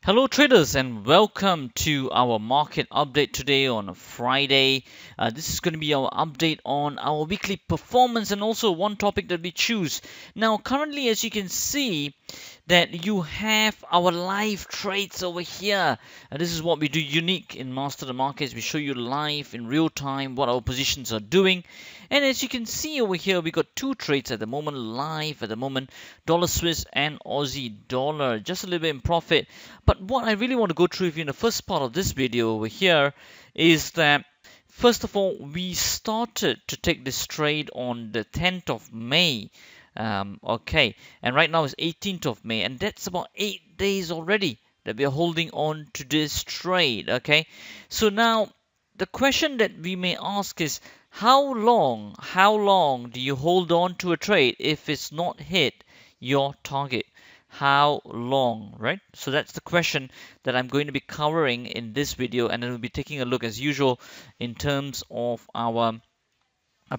Hello, traders, and welcome to our market update today on a Friday. This is going to be our update on our weekly performance and also one topic that we choose. Now, currently, as you can see, that you have our live trades over here. And this is what we do unique in Master the Markets. We show you live in real time what our positions are doing. And as you can see over here, we got two trades at the moment live at the moment, dollar Swiss and Aussie dollar, just a little bit in profit. But what I really want to go through with you in the first part of this video over here is that first of all, we started to take this trade on the 10th of May. Okay, and right now is 18th of May, and that's about 8 days already that we are holding on to this trade. Okay, so now the question that we may ask is how long do you hold on to a trade if it's not hit your target? How long, right? So that's the question that I'm going to be covering in this video, and then we'll be taking a look as usual in terms of our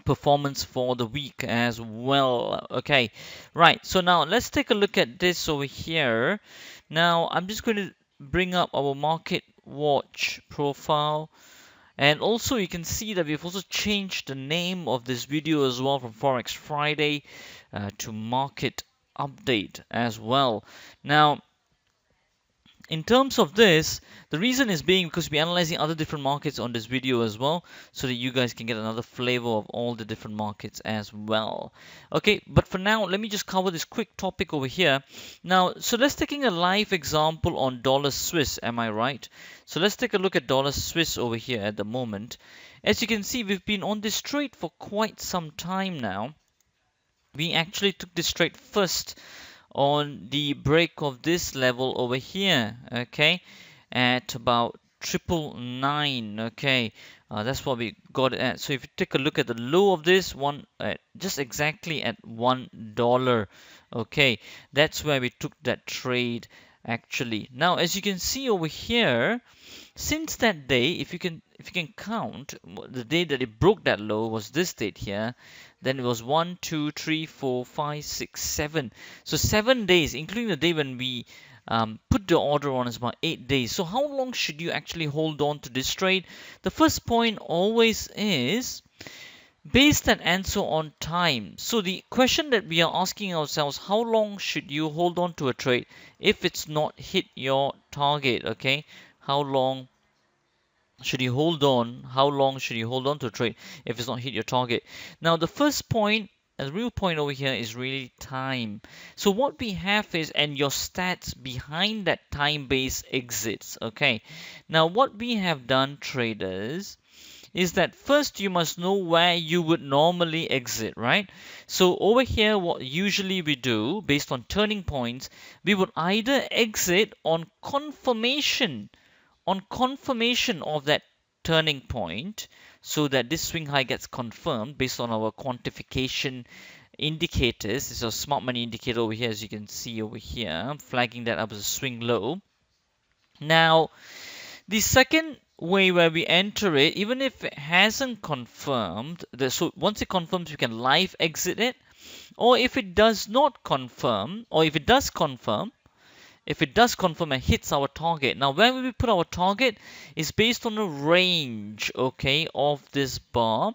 performance for the week as well. Okay, right. So now let's take a look at this over here. Now I'm just going to bring up our market watch profile. And also you can see that we've also changed the name of this video as well from Forex Friday to Market Update as well. Now, in terms of this, the reason is being because we're analyzing other different markets on this video as well, so that you guys can get another flavor of all the different markets as well. Okay, but for now, let me just cover this quick topic over here. Now, so let's taking a live example on dollar Swiss, am I right? So let's take a look at dollar Swiss over here at the moment. As you can see, we've been on this trade for quite some time now. We actually took this trade first on the break of this level over here, okay, at about 999. Okay, that's what we got it at. So if you take a look at the low of this one, just exactly at $1, okay, that's where we took that trade actually. Now as you can see over here, since that day, if you can count, the day that it broke that low was this date here. Then it was 1, 2, 3, 4, 5, 6, 7. So 7 days, including the day when we put the order on, is about 8 days. So how long should you actually hold on to this trade? The first point always is base that answer on time. So the question that we are asking ourselves, how long should you hold on to a trade if it's not hit your target? Okay, how long should you hold on? How long should you hold on to a trade if it's not hit your target? Now, the first point, the real point over here is really time. So what we have is, and your stats behind that time-based exits. Okay. Now, what we have done, traders, is that first you must know where you would normally exit, right? So over here, what usually we do based on turning points, we would either exit on confirmation of that turning point, so that this swing high gets confirmed based on our quantification indicators. This is a smart money indicator over here, as you can see over here. I'm flagging that up as a swing low. Now, the second way where we enter it, even if it hasn't confirmed, so once it confirms, we can live exit it. Or if it does not confirm, or if it does confirm and hits our target. Now, where will we put our target is based on the range, okay, of this bar.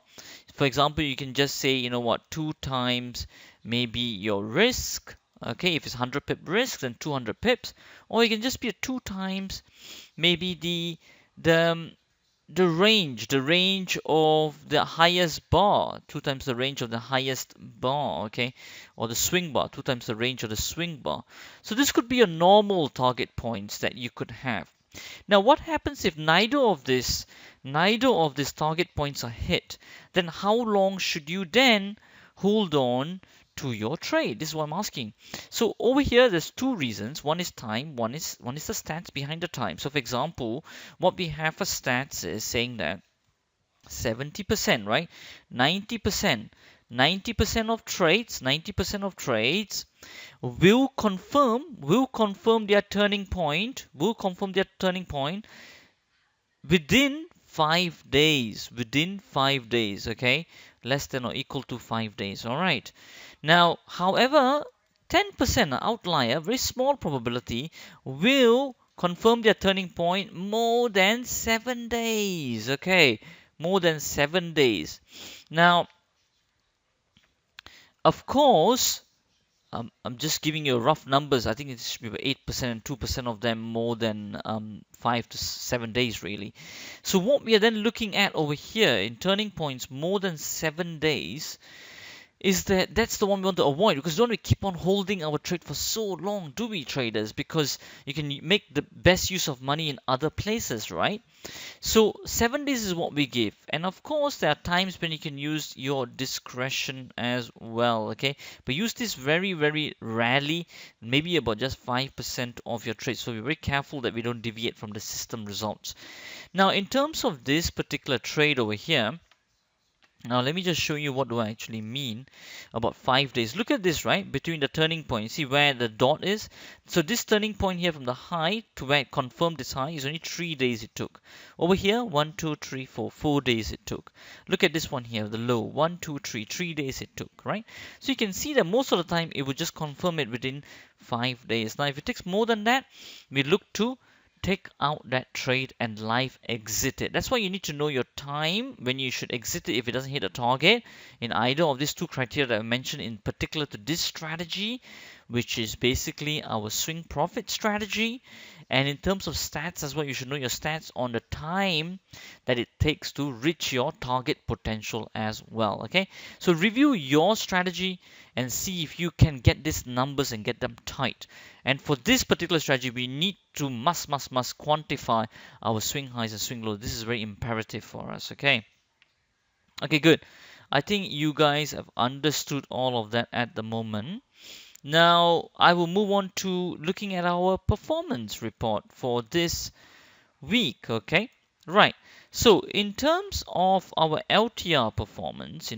For example, you can just say, you know what, 2 times maybe your risk. Okay, if it's 100 pip risk, then 200 pips. Or you can just be a 2 times maybe the the range of the highest bar, 2 times the range of the highest bar, okay, or the swing bar, 2 times the range of the swing bar. So this could be a normal target points that you could have. Now, what happens if neither of these target points are hit? Then how long should you then hold on to your trade? This is what I'm asking. So over here, there's two reasons. One is time. One is the stats behind the time. So for example, what we have for stats is saying that 70%, right? 90%. 90% of trades will confirm their turning point within 5 days, okay, less than or equal to 5 days. All right. Now, however, 10% outlier, very small probability, will confirm their turning point more than 7 days. Okay, more than 7 days. Now, of course, I'm just giving you rough numbers. I think it should be about 8% and 2% of them more than 5 to 7 days, really. So what we are then looking at over here in turning points more than 7 days is that's the one we want to avoid, because we don't want to keep on holding our trade for so long, do we, traders? Because you can make the best use of money in other places, right? So 7 days is what we give, and of course there are times when you can use your discretion as well, okay? But use this very, very rarely, maybe about just 5% of your trade. So be very careful that we don't deviate from the system results. Now, in terms of this particular trade over here, now let me just show you what do I actually mean about 5 days. Look at this, right? Between the turning point, you see where the dot is? So this turning point here from the high to where it confirmed this high is only 3 days it took. Over here, 1, 2, 3, 4, 4 days it took. Look at this one here, the low, 1, 2, 3, 3 days it took, right? So you can see that most of the time it would just confirm it within 5 days. Now if it takes more than that, we look to take out that trade and live exit it. That's why you need to know your time when you should exit it if it doesn't hit a target in either of these two criteria that I mentioned, in particular to this strategy, which is basically our swing profit strategy. And in terms of stats as well, you should know your stats on the time that it takes to reach your target potential as well. Okay, so review your strategy and see if you can get these numbers and get them tight. And for this particular strategy, we need to must quantify our swing highs and swing lows. This is very imperative for us. Okay, good. I think you guys have understood all of that at the moment. Now I will move on to looking at our performance report for this week. Okay, right. So in terms of our LTR performance,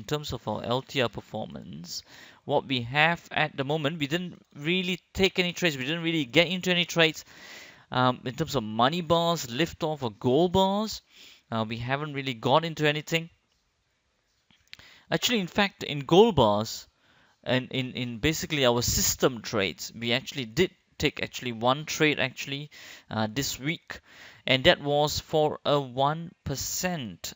what we have at the moment, we didn't really take any trades. We didn't really get into any trades. In terms of money bars, lift off, or gold bars, we haven't really got into anything. Actually, in fact, in gold bars and in basically our system trades, we actually did take one trade this week, and that was for a 1%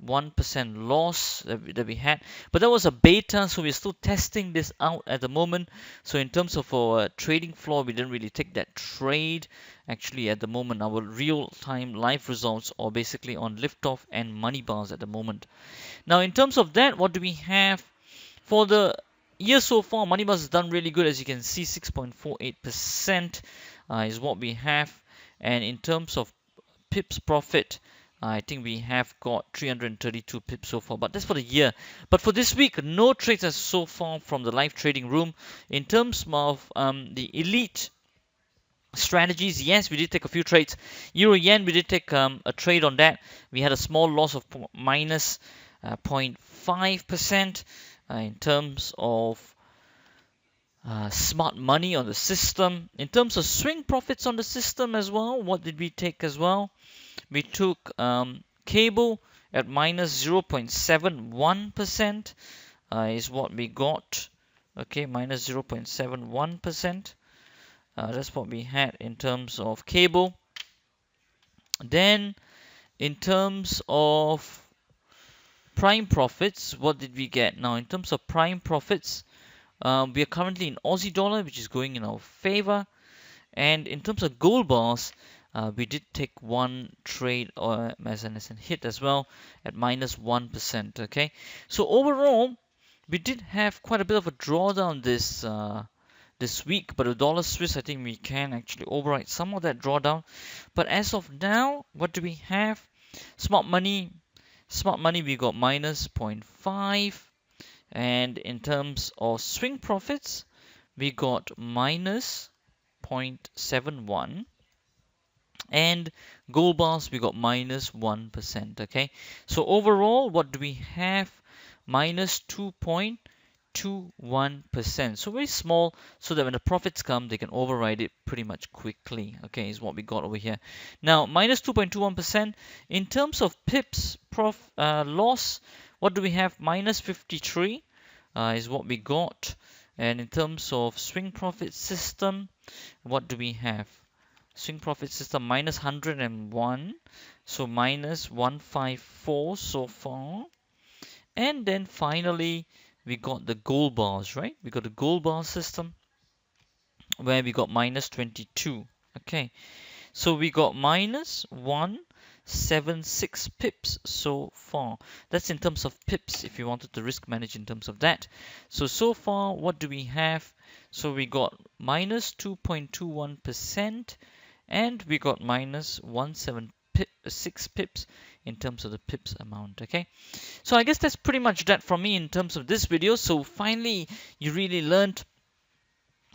1% loss that we had, but that was a beta, so we're still testing this out at the moment. So in terms of our trading floor, we didn't really take that trade. Actually, at the moment, our real-time live results are basically on liftoff and money bars at the moment. Now, in terms of that, what do we have for the year so far? Money bars has done really good, as you can see, 6.48% is what we have, and in terms of pips profit, I think we have got 332 pips so far, but that's for the year. But for this week, no trades as so far from the live trading room. In terms of the elite strategies, yes, we did take a few trades. Euro yen, we did take a trade on that. We had a small loss of minus 0.5%. In terms of smart money on the system. In terms of swing profits on the system as well, what did we take as well? We took cable at minus 0.71% is what we got. Okay, minus 0.71%. That's what we had in terms of cable. Then, in terms of prime profits, what did we get? Now, in terms of prime profits, we are currently in Aussie dollar, which is going in our favor. And in terms of gold bars, we did take one trade as an hit as well at minus 1%. Okay, so overall, we did have quite a bit of a drawdown this week, but the dollar Swiss, I think we can actually override some of that drawdown. But as of now, what do we have? Smart money, we got minus 0.5, and in terms of swing profits, we got minus 0.71, and gold bars we got minus 1%. Okay, so overall, what do we have? Minus 2.21%. So very small, so that when the profits come, they can override it pretty much quickly. Okay, is what we got over here. Now, minus 2.21%. In terms of pips loss, what do we have? Minus 53 is what we got. And in terms of swing profit system, what do we have? Swing profit system minus 101, so minus 154 so far. And then finally, we got the gold bars, right? We got the gold bar system where we got minus 22. Okay, so we got minus 176 pips so far. That's in terms of pips if you wanted to risk manage in terms of that. So far, what do we have? So we got minus 2.21% and we got minus 176 pips in terms of the pips amount. Okay, so I guess that's pretty much that from me in terms of this video. So finally, you really learned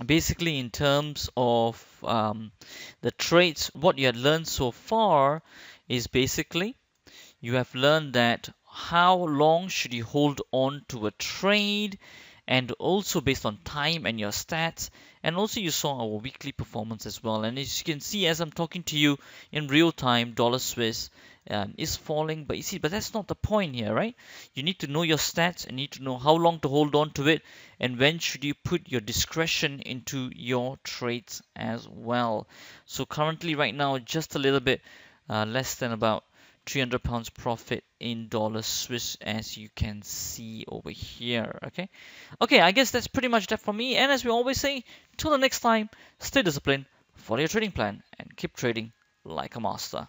basically in terms of the trades. What you had learned so far is basically you have learned that how long should you hold on to a trade, and also based on time and your stats, and also you saw our weekly performance as well. And as you can see, as I'm talking to you in real time, dollar Swiss is falling, but you see, but that's not the point here, right? You need to know your stats and need to know how long to hold on to it, and when should you put your discretion into your trades as well. So currently right now, just a little bit less than about £300 profit in dollar Swiss, as you can see over here. Okay, I guess that's pretty much that for me. And as we always say, till the next time, stay disciplined, follow your trading plan, and keep trading like a master.